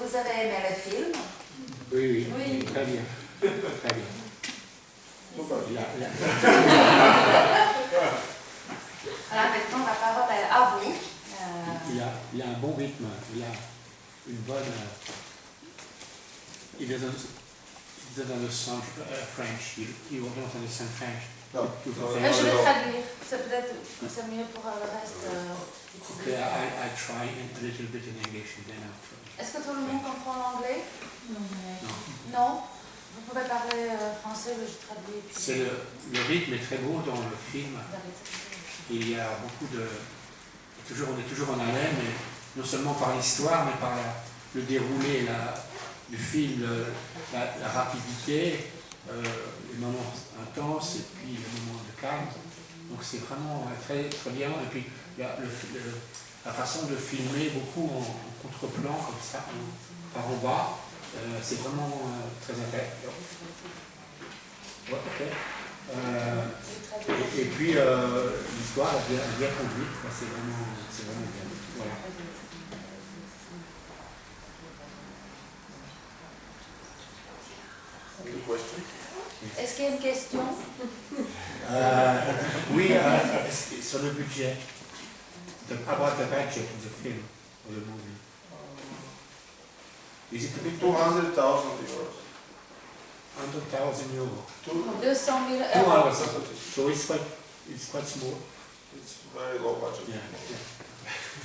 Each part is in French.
vous avez aimé le film? Oui, très bien. Très bien. Alors maintenant, la parole est à vous. Il a un bon rythme, il a une bonne... He doesn't understand French. He won't understand French. No. Je vais traduire. C'est peut-être mieux pour le reste. Okay, I try a little bit in English and then after. Est-ce que tout le monde comprend l'anglais? Non. Non? Vous pouvez parler français, mais je traduis. C'est le rythme est très beau dans le film. Il y a beaucoup de... on est toujours en haleine, mais non seulement par l'histoire, mais par le déroulé du film, la rapidité, les moments intenses et puis les moments de calme. Donc c'est vraiment très, très bien. Et puis la façon de filmer beaucoup en contre-plan, comme ça, par en bas, c'est vraiment très intéressant. Ouais, ok. Et puis l'histoire est bien conduite, c'est vraiment bien. Voilà. Est-ce qu'il y a une question? Oui, sur le budget. About the budget of the film, of the movie. Is it a bit 200,000 euros. 100,000 euros. 200 000 200, euros. so it's quite small. It's very low budget. Yeah.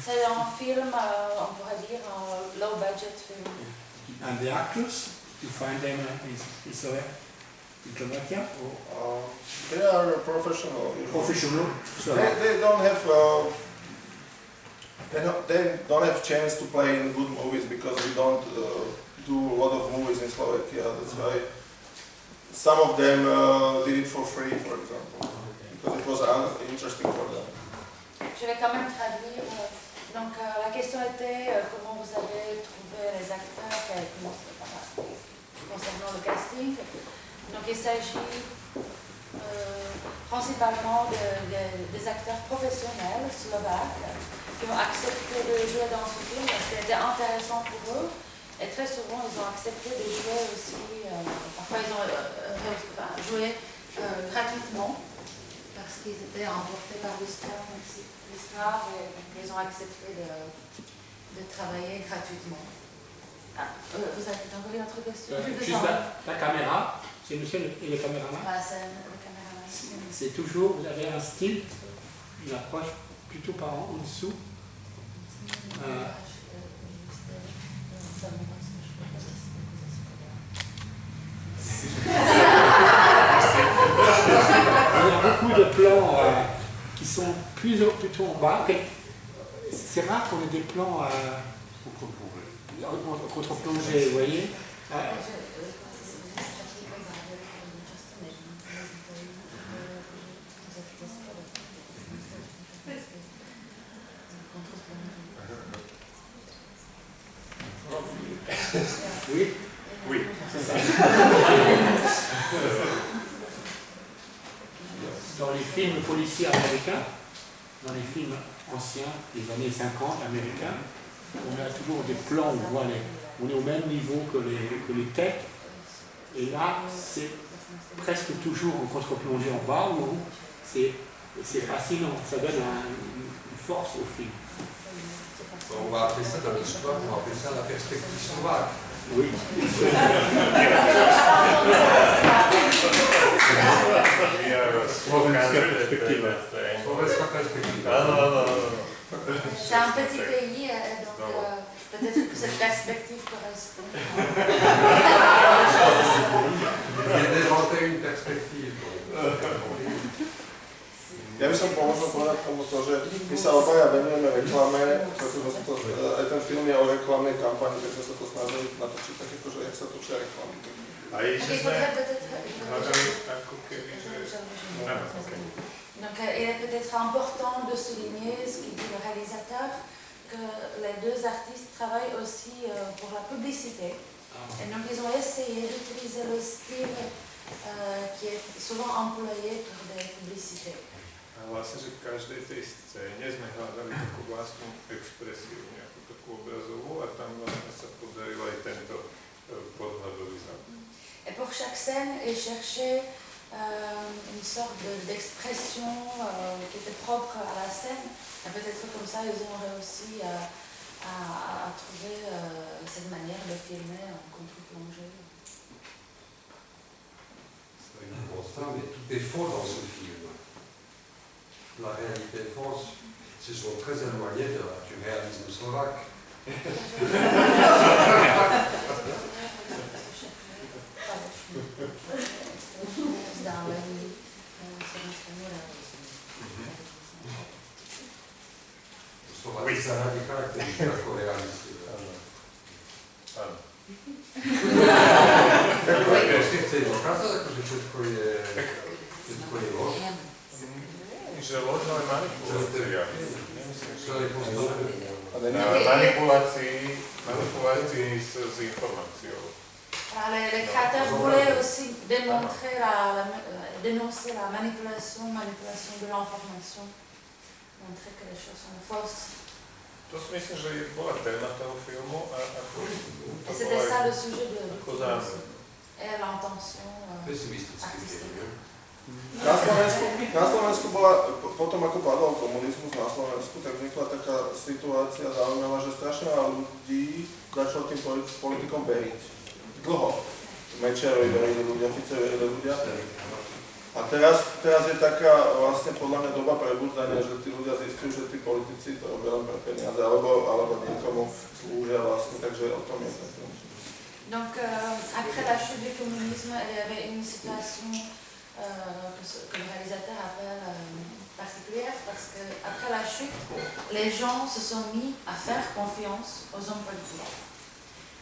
C'est un film, on pourrait dire, un low budget film. And the actors, you find them in Slovakia? They are professional. Professional? So They don't have they don't have chance to play in good movies because we don't do a lot of movies in Slovakia. That's why some of them did it for free, for example, because it was interesting for them. Je vais quand même traduire. Donc la question était comment vous avez trouvé les acteurs concernant le casting. Donc il s'agit principalement des acteurs professionnels slovaques qui ont accepté de jouer dans ce film parce que c'était intéressant pour eux. Et très souvent, ils ont accepté de jouer aussi, parfois ils ont joué gratuitement parce qu'ils étaient emportés par l'histoire et ils ont accepté de travailler gratuitement. Vous avez encore une autre question? Juste la caméra, c'est monsieur et le caméraman. C'est le caméraman. C'est toujours, vous avez un style, une approche plutôt par en dessous. Il y a beaucoup de plans qui sont plutôt en bas. C'est rare qu'on ait des plans contre-plongés, vous voyez. Oui. Oui. Dans les films policiers américains, dans les films anciens des années 50 américains, on a toujours des plans où on est au même niveau que les têtes. Et là, c'est presque toujours en contre-plongée en bas où c'est fascinant, ça donne une force au film. On va appeler ça dans l'histoire, on va appeler ça la perspective slovaque. Oui. C'est un petit pays, donc peut-être que cette perspective correspond. J'ai inventé une perspective. Ja by som možno povedať tomu to, že my sa obaja venujeme reklame, pretože aj ten film je o reklamnej kampani, tak sme sa to snažili natočiť tak akože, jak sa točia reklamy. Donc il est peut-être important de souligner ce qu'il dit le réalisateur, que les deux artistes travaillent aussi pour la publicité. Et donc ils ont essayé d'utiliser le style qui est souvent employé pour des publicités. A vlastne, že v každej tej scéne sme hľadali takú vlastnú expresiu, nejakú takú obrazovú a tam vlastne sa podarilo aj chaque scène et chercher une sorte d'expression qui était propre à la scène. Et peut-être comme ça, ils ont réussi à trouver cette manière de filmer en contre-plongée. C'est un constat, mais tout est faux dans ce film. La réalité fausse, se sont très éloignés du réalisme slovaque. Slováci sa radi charakterizujú ako realisti. Áno. Ešte chceli dokázať, akože všetko je lož? Že lož, ale manipulácia. Nemyslím, Čo je postavené? Manipulácii s informáciou. Les créateurs voulaient aussi dénoncer la manipulation de l'information, montrer que les choses sont fausses. To si myslím, že bola téma toho filmu a Et c'était ça le sujet du film zámer. et l'intention Pesimistický artistique. film. Na Slovensku bola, potom ako padol komunizmus na Slovensku, tak vznikla taká situácia zaujímavá, že strašne veľa ľudí začalo tým politikom veriť. Dlho. Mečerovi verili ľudia, Ficovi verili ľudia. A teraz je taká vlastne podľa mňa doba prebudzania, že tí ľudia zistujú, že tí politici to robia len pre peniaze, alebo niekomu slúžia vlastne, takže o tom je ten film. Donc après la chute du communisme, il y avait une situation que le réalisateur appelle particulière parce qu'après la chute, les gens se sont mis à faire confiance aux hommes politiques.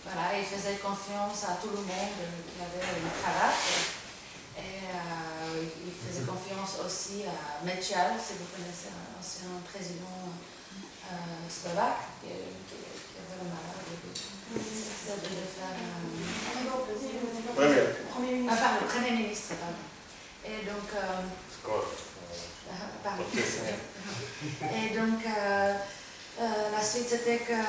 Voilà, ils faisaient confiance à tout le monde qui avait une cravate et ils faisaient confiance aussi à Mečiar, si vous connaissez, un ancien président slovaque qui avait le malade de faire le Premier ministre, pardon. Et donc, la suite c'était que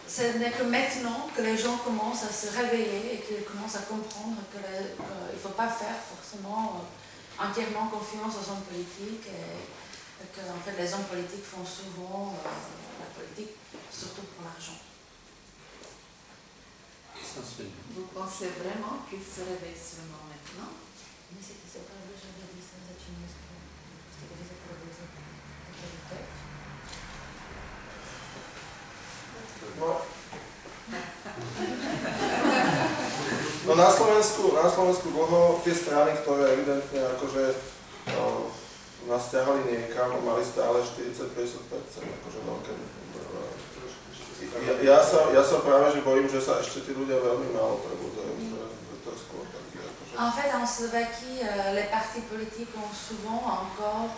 ce n'est que maintenant que les gens commencent à se réveiller et qu'ils commencent à comprendre qu'il ne faut pas faire forcément entièrement confiance aux hommes politiques et que en fait, les hommes politiques font souvent la politique surtout pour l'argent. Vous pensez vraiment qu'ils se réveillent seulement maintenant? Mais c'est pas vrai, j'avais dit ça, No na Slovensku dlho tie strany, ktoré evidentne akože nás ťahali niekam, mali stále 40-50%, akože veľké. Ja sa práve že bojím, že sa ešte tí ľudia veľmi málo prebudzajú, že to je skôr taký akože... En fait, en Slovaquie, les partis politiques ont souvent encore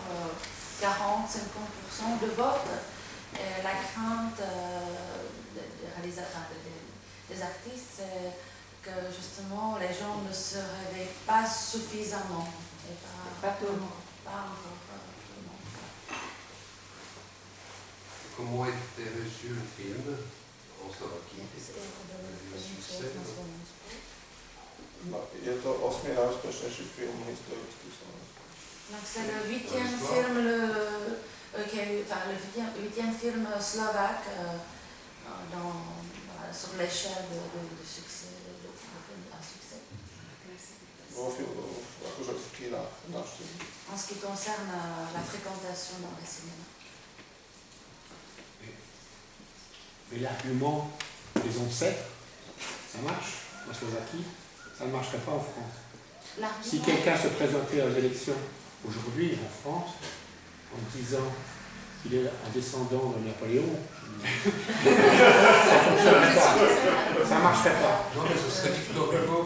40-50% de vote. Et la crainte des artistes, c'est que justement les gens ne se réveillent pas suffisamment. Et pas tout le monde. Pas encore tout le monde. Comment était reçu le film en Slovaquie? Je to 8. najúspešnejší film historický Slovensku. Donc c'est le 8e film, le 8e film slovaque sur l'échelle de succès, un succès. En ce qui concerne la fréquentation dans les cinémas. Mais l'argument des ancêtres, ça marche en Slovaquie, ça ne marcherait pas en France. Si quelqu'un se présentait aux élections aujourd'hui en France, en disant qu'il est un descendant de Napoléon, ça ne fonctionnerait pas. Ça ne marcherait pas. Non, mais ce serait Victor Hugo.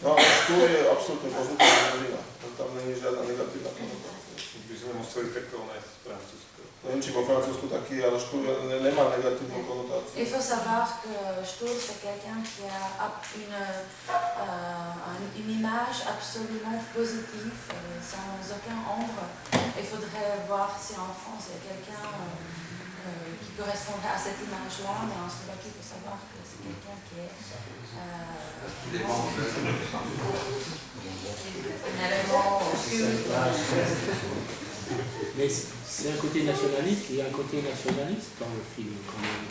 No, tu je absolútne pozitívna rodina. Tam není žiadna negatívna konotácia. by sme museli tak konať francúzsko. Neviem, či vo Francúzsku taký, ale Štur nemá negatívnu konotáciu. Il faut savoir que Stur, c'est quelqu'un qui a une image absolument positive, sans aucun ombre. Il faudrait voir si en France il y a quelqu'un qui correspondrait à cette image-là, mais en Slovaquie, il faut savoir que c'est quelqu'un qui est un élément occulte. Mais c'est un côté nationaliste, il y a un côté nationaliste dans le film quand même.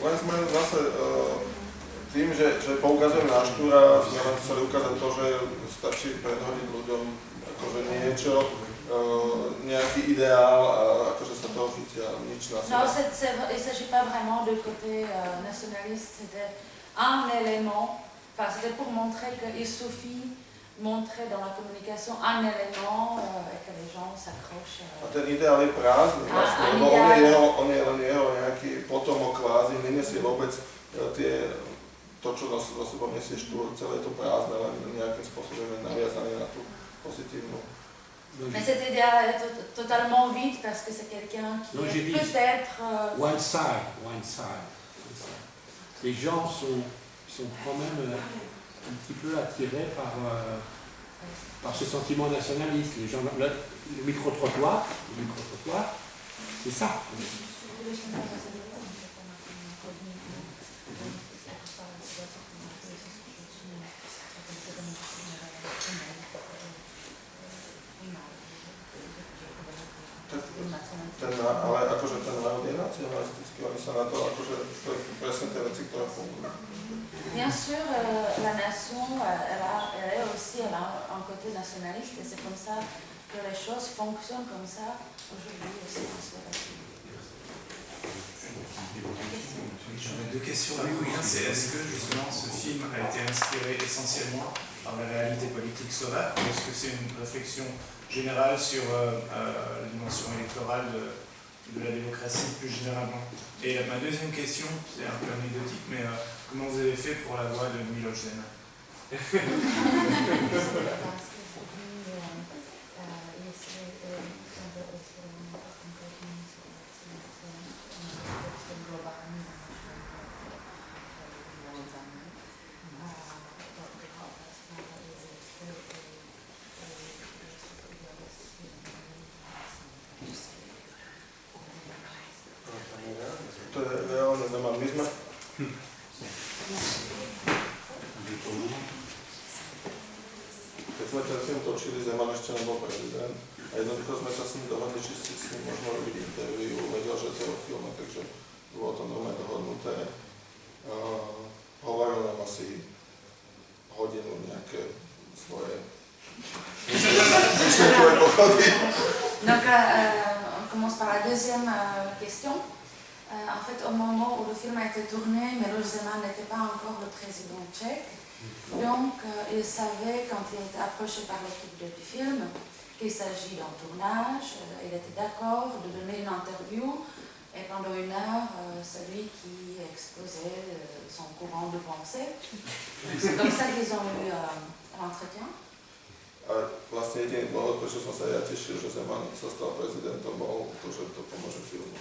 Len sme zase tým, že poukazujeme na Štúra, sme len chceli ukázať to, že stačí predhodiť ľuďom akože niečo, nejaký ideál a akože sa toho chytia, nič na Non, seba. il ne s'agit pas vraiment de côté nationaliste, c'était un élément, enfin c'était pour montrer qu'il suffit montrer dans la communication un élément et que les gens s'accrochent. A ten ideál je prázdny vlastne, lebo on je len jeho nejaký potomok kvázi, nenesie vôbec to, čo za sebou nesie Štúr, celé to prázdne, len nejakým spôsobom je naviazané na tú pozitívnu. Mais cet idéal est totalement vide parce que c'est quelqu'un qui est peut-être... One side. Les gens sont quand même un petit peu attirés par ce sentiment nationaliste. Les gens, le micro-trottoir, c'est ça. Ale akože ten národ je nacionalistický, oni sa na to akože, to je presne tie veci, ktoré fungujú. Bien sûr, la nation, elle a un côté nationaliste et c'est comme ça que les choses fonctionnent comme ça aujourd'hui aussi en Slovaquie. J'aurais deux questions. La première, c'est est-ce que justement ce film a été inspiré essentiellement par la réalité politique slovaque ou est-ce que c'est une réflexion générale sur la dimension électorale de la démocratie plus généralement? Et ma deuxième question, c'est un peu anecdotique, mais comment vous avez fait pour la voix de Miloš Zeman? To je reálne Zeman. My sme... Keď sme ten film točili, Zeman ešte nebol prezident a jednoducho sme sa s ním dohodli, či si s ním možno robiť interview, vedel, že to je o filme, takže bolo to normálne dohodnuté. Hovoril nám asi hodinu nejaké svoje myšlenkové pochody. Donc, on commence par la deuxième question. En fait, au moment où le film a été tourné, Miloš Zeman n'était pas encore le président tchèque. Donc, il savait, quand il a été approché par l'équipe du film, qu'il s'agit d'un tournage. Il était d'accord de donner une interview. Et pendant 1 heure, c'est lui qui exposait son courant de pensée. C'est comme ça qu'ils ont eu l'entretien. A vlastne jediný dôvod, prečo som sa ja tešil, že Zeman sa stal prezidentom, bol to, že to pomôže filmu.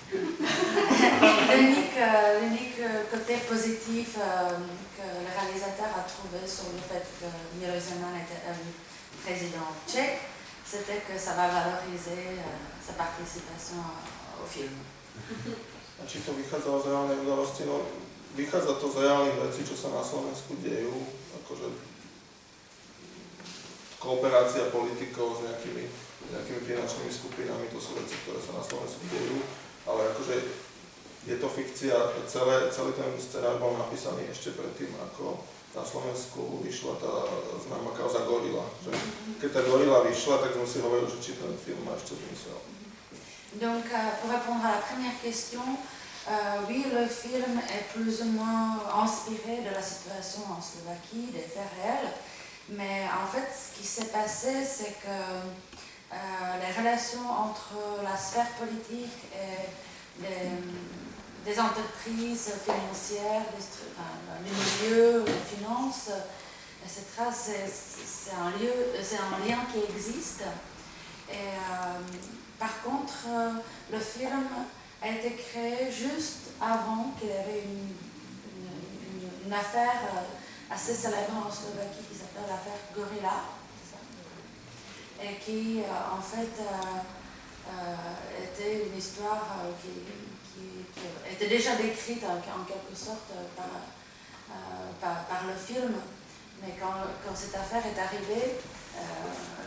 L'unique côté positif que le réalisateur a trouvé sur le fait que Miloš Zeman était élu président tchèque, c'était que ça va valoriser sa participation au film. A či to vychádzalo z reálnej udalosti? No, vychádza to z reálnych vecí, čo sa na Slovensku dejú, akože kooperácia politikov s nejakými finančnými skupinami, to sú veci, ktoré sa na Slovensku dejú, ale akože je to fikcia, celý ten scenár bol napísaný ešte predtým, ako na Slovensku vyšla tá známa kauza Gorila. Že keď tá Gorila vyšla, tak sme si hovorili, že či ten film má ešte zmysel. Donc, pour répondre à la première question, oui, le film est plus ou moins inspiré de la situation en Slovaquie, des faits réels. Mais en fait, ce qui s'est passé, c'est que les relations entre la sphère politique et des entreprises financières, du milieu, des finances, etc. C'est un lien qui existe. Et, par contre, le film a été créé juste avant qu'il y avait une affaire assez célèbre en Slovaquie qui s'appelle l'affaire Gorilla, et qui en fait était une histoire qui était déjà décrite en quelque sorte par le film. Mais quand cette affaire est arrivée,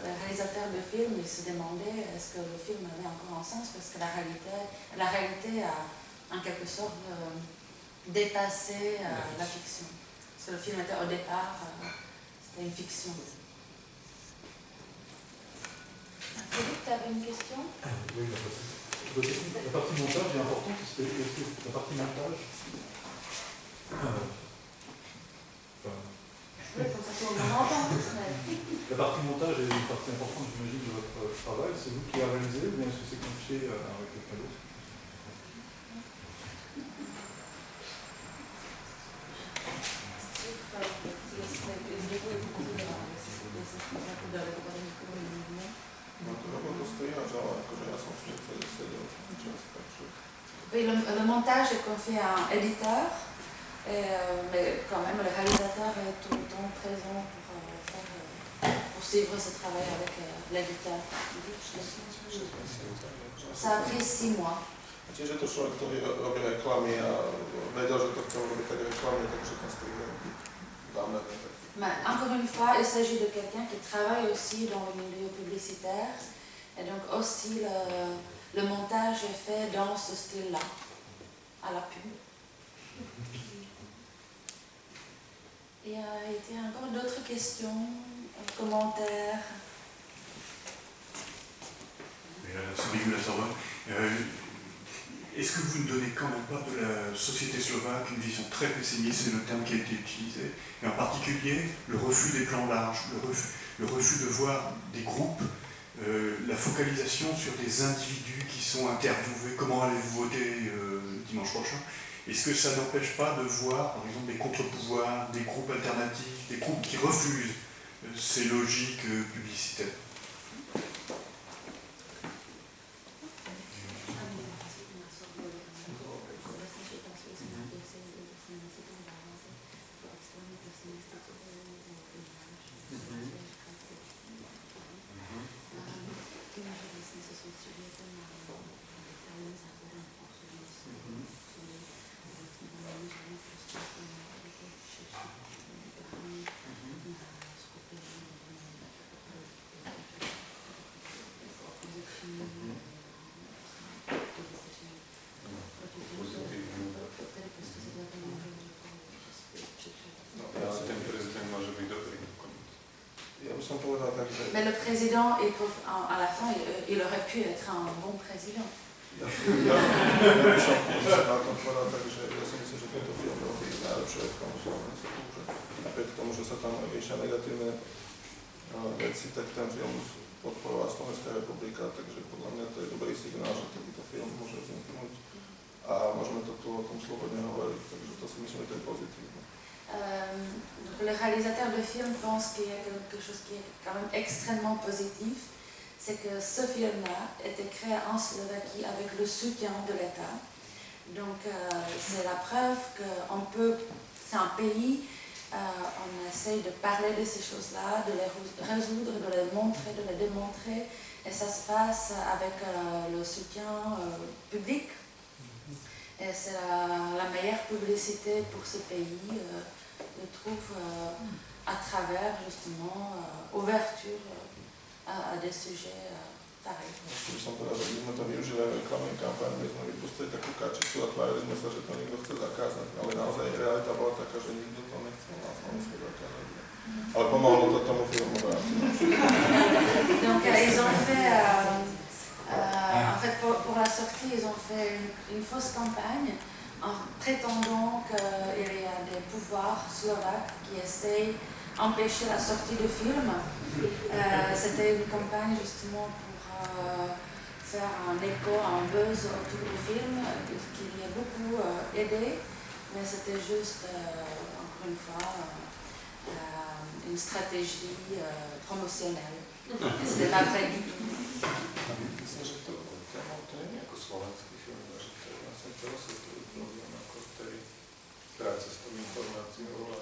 le réalisateur du film il se demandait est-ce que le film avait encore un sens, parce que la réalité a en quelque sorte dépassé la fiction. Parce que le film était au départ c'était une fiction. Philippe, tu avais une question? Oui, la partie montage est importante, parce que la partie montage. Oui, comme ça tout le monde entend. La partie montage est une partie importante, j'imagine, de votre travail. C'est vous qui l'avez réalisé ou bien est-ce que c'est confié à quelqu'un d'autre? Oui, le montage est confié à un éditeur, mais quand même le réalisateur est tout le temps présent pour suivre ce travail avec l'éditeur. Ça a pris 6 mois. Čiže to človek, ktorý robí reklamy a vedel, že to chce robiť tak reklamy, takže ten strih je zámerný. Mais encore une fois, il s'agit de quelqu'un qui travaille aussi dans le milieu publicitaire, et donc aussi le montage est fait dans ce style-là, à la pub. Il y a été encore d'autres questions, commentaires. Est-ce que vous ne donnez quand même pas de la société slovaque une vision très pessimiste, c'est le terme qui a été utilisé, et en particulier le refus des plans larges, le refus de voir des groupes, la focalisation sur des individus qui sont interviewés, comment allez-vous voter dimanche prochain? Est-ce que ça n'empêche pas de voir, par exemple, des contre-pouvoirs, des groupes alternatifs, des groupes qui refusent ces logiques publicitaires? Mais le président, à la fin, il aurait pu être un bon président. Ja by som na tom povedal tak, že ja si myslím, že tento film robí najlepšie reklamu Slovensku, že napriek tomu, že sa tam riešia negatívne veci, tak ten film podporovala Slovenská republika, takže podľa mňa to je dobrý signál, že takýto film môže vzniknúť a môžeme to tu o tom slobodne hovoriť, takže to si myslím, že to je pozitívne. Le réalisateur de film pense qu'il y a quelque chose qui est quand même extrêmement positif, c'est que ce film-là était créé en Slovaquie avec le soutien de l'État. Donc c'est la preuve qu'on peut, c'est un pays, on essaye de parler de ces choses-là, de les résoudre, de les montrer, de les démontrer, et ça se passe avec le soutien public. Et c'est la meilleure publicité pour ce pays, je trouve, à travers justement ouverture à des sujets pareils. Keď som povedal, že by sme to využili v reklamnej kampani, my sme vypustili takú kačicu a tvárili sme sa, že to niekto chce zakázať, ale naozaj realita bola taká, že nikto to nechcel na Slovensku zakázať. Ale pomohlo to tomu filmu vrátiť. Donc ils ont fait... en fait, pour la sortie, ils ont fait une fausse campagne en prétendant qu'il y a des pouvoirs slovaques qui essayent d'empêcher la sortie du film. C'était une campagne justement pour faire un écho, un buzz autour du film, qui m'a beaucoup aidé, mais c'était juste, encore une fois, une stratégie promotionnelle. C'était pas vrai du tout. Myslím, že to nie je ako slovenský film, že to je vlastne celosvetový problém ako v tej práce s tou informáciou a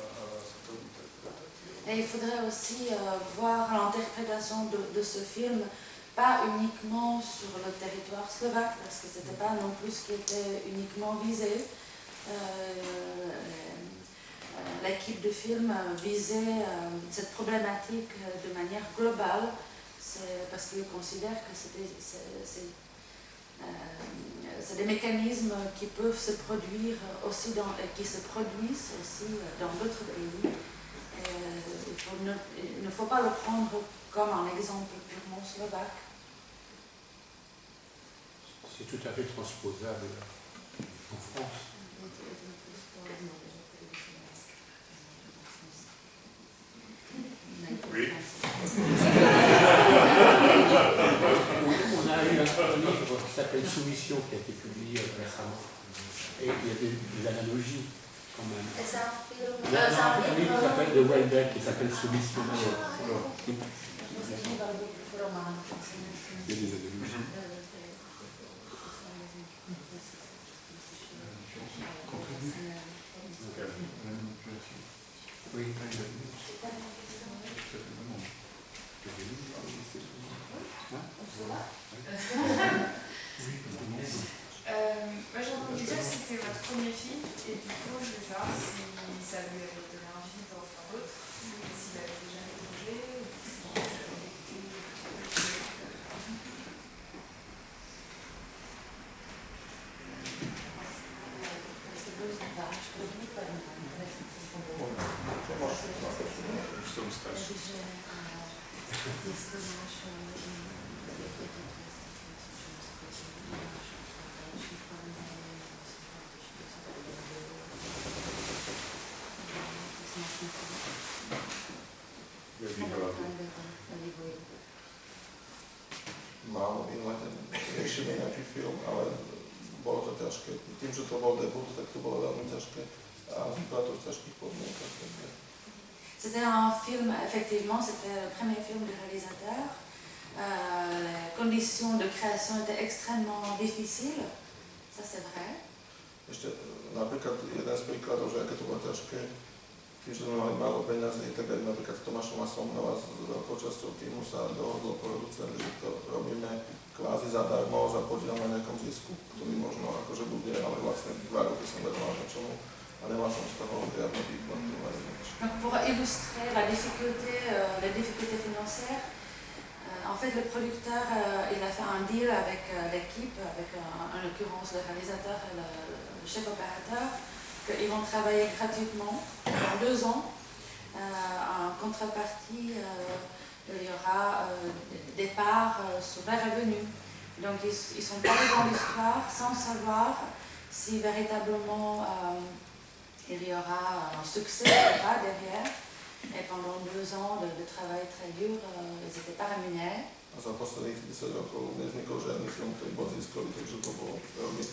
s tou interpretáciou. Et il faudrait aussi voir l'interprétation de ce film, pas uniquement sur le territoire slovaque, parce que ce n'était pas non plus ce qui était uniquement visé. L'équipe de film visait cette problématique de manière globale, parce qu'ils considèrent que c'est des mécanismes qui peuvent se produire aussi qui se produisent aussi dans d'autres pays. Il ne faut pas le prendre comme un exemple purement slovaque. C'est tout à fait transposable en France. Oui. On a eu un livre qui s'appelle Soumission qui a été publié récemment. Et il y a des analogies quand même. Et c'est un film. Il y a un livre qui s'appelle de Welbeck qui s'appelle Soumission. Il y a des analogies. Oui. Moi j'ai entendu dire que c'était votre premier film et du coup je voulais savoir si ça lui avait donné envie d'en faire d'autres, s'il avait déjà des projets ou Som starší. Málo minulé riešili nejaký film, ale bolo to ťažké. Tým, že to bol debut, tak to bolo veľmi ťažké a vypadá to v ťažkých podmienkach. C'était un film, effectivement, c'était le premier film du réalisateur. Les conditions de création étaient extrêmement difficiles, ça c'est vrai. Ešte napríklad jeden z príkladov, že aké to bolo ťažké, tým, že sme mali málo peňazí, tak aj napríklad s Tomášom Asomnova s veľkou časťou týmu sa dohodol producent, že to robíme kvázi zadarmo, za podiel na nejakom zisku, ktorý možno akože bude, ale vlastne 2 roky som vedoval niečomu a nemal som z toho žiadny výklad. Donc pour illustrer les difficultés financières, en fait le producteur il a fait un deal avec l'équipe, avec en l'occurrence le réalisateur et le chef opérateur, qu'ils vont travailler gratuitement pendant 2 ans. En contrepartie, il y aura des parts sur les revenus. Donc ils sont partis dans l'histoire sans savoir si véritablement il y aura un succès ou pas derrière. Et pendant 2 ans de travail très dur, ils n'étaient pas rémunérés. A za posledných 10 rokov nevznikol žiadny film, ktorý bol ziskový, takže to bolo veľmi...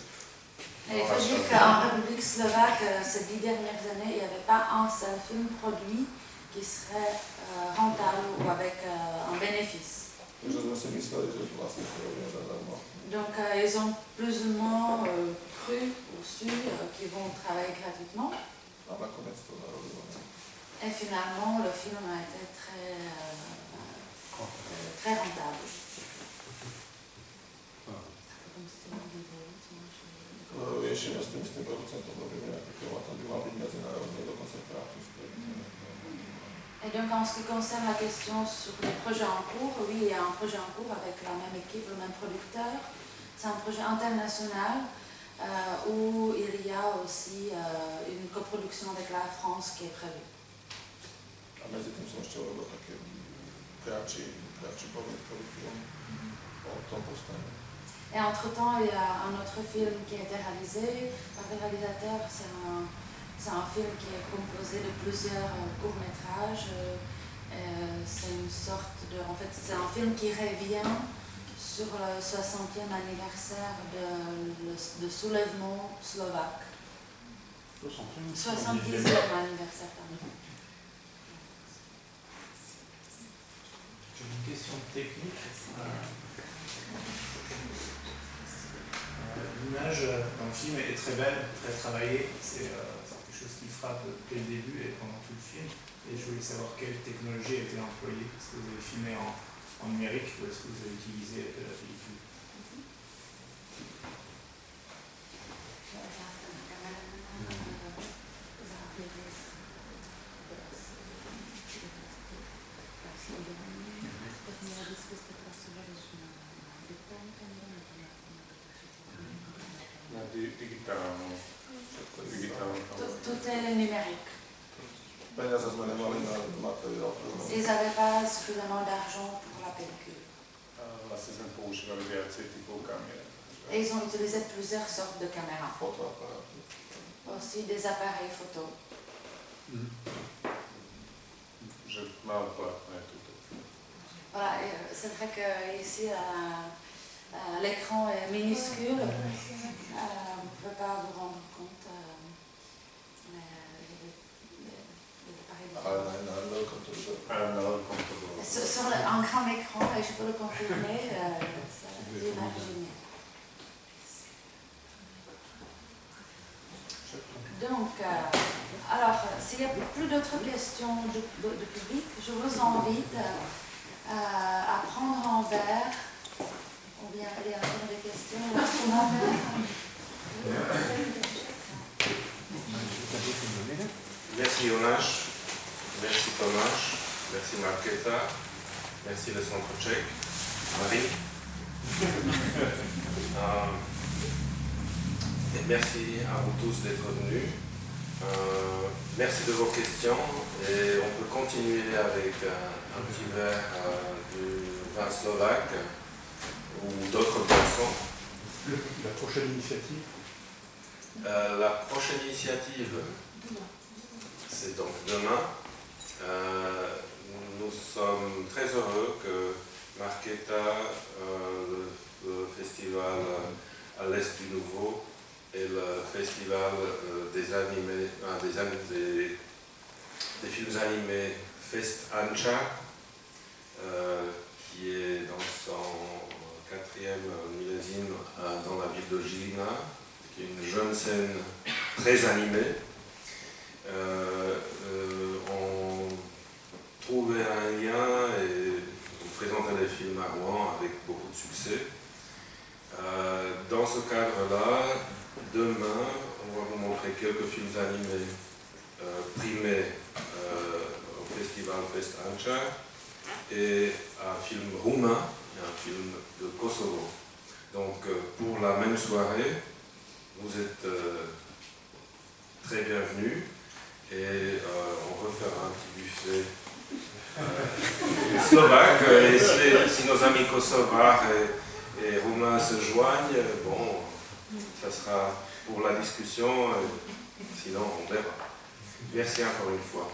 Et il faut dire qu'en République slovaque, ces 10 dernières années, il n'y avait pas un seul film produit qui serait rentable ou avec un bénéfice. Takže sme si mysleli, že vlastne to robíme zadarmo. Donc ils ont plus ou moins cru ou su qu'ils vont travailler gratuitement. A nakonec to zarobilo. Et finalement, le film a été très rentable. Riešime s tým producentom, robíme nejaký film a tam by mal byť medzinárodný, dokonca prácu. Et donc en ce qui concerne la question sur les projets en cours, oui, il y a un projet en cours avec la même équipe, le même producteur. C'est un projet international où il y a aussi une coproduction avec la France qui est prévue. A medzi tým som ešte urobil taký kratší poviedkový film o tom povstaní. Et entre-temps, il y a un autre film qui a été réalisé par le réalisateur. C'est un film qui est composé de plusieurs courts-métrages. C'est une sorte de... En fait, c'est un film qui revient sur le 60e anniversaire de soulèvement slovaque. 70e anniversaire, pardon. J'ai une question technique. L'image dans le film est très belle, très travaillée. C'est quelque chose qui frappe dès le début et pendant tout le film. Et je voulais savoir quelle technologie a été employée. Est-ce que vous avez filmé en numérique ou est-ce que vous avez utilisé de la pellicule? Tout est numérique. Peniaze sme nemali na materiál. Ils n'avaient pas suffisamment d'argent pour la pellicule. Vlastne sme používali viacej typov kamier. Et ils ont utilisé plusieurs sortes de caméras. Fotoaparáty. Aussi des appareils photo. Že mal platné túto. Voilà, c'est vrai qu'ici l'écran est minuscule. On ne peut pas vous rendre compte. Sur un grand écran, et je peux le confirmer, c'est l'image géniale. Donc, alors, s'il n'y a plus d'autres questions du public, je vous invite à prendre un verre, ou bien aller à prendre des questions. Merci Jonas, merci Tomáš, merci Markéta, merci le centre tchèque, Marie. Et merci à vous tous d'être venus. Merci de vos questions et on peut continuer avec un petit verre du vin slovaque ou d'autres boissons. La prochaine initiative? La prochaine initiative, c'est donc demain. Nous sommes très heureux que Markéta, le festival à l'Est du Nouveau et le festival des animés, des films animés Fest Ancha, qui est dans son 4e millésime dans la ville de Žilina, qui est une jeune scène très animée. On trouvait un lien et on présentait les films à Rouen avec beaucoup de succès. Dans ce cadre-là, demain, on va vous montrer quelques films animés primés au festival Fest Ancha et un film roumain et un film de Kosovo. Donc pour la même soirée, vous êtes très bienvenus et on va faire un petit buffet slovaque. Et si nos amis kosovars et roumains se joignent, bon, ça sera pour la discussion, sinon on verra. Merci encore une fois.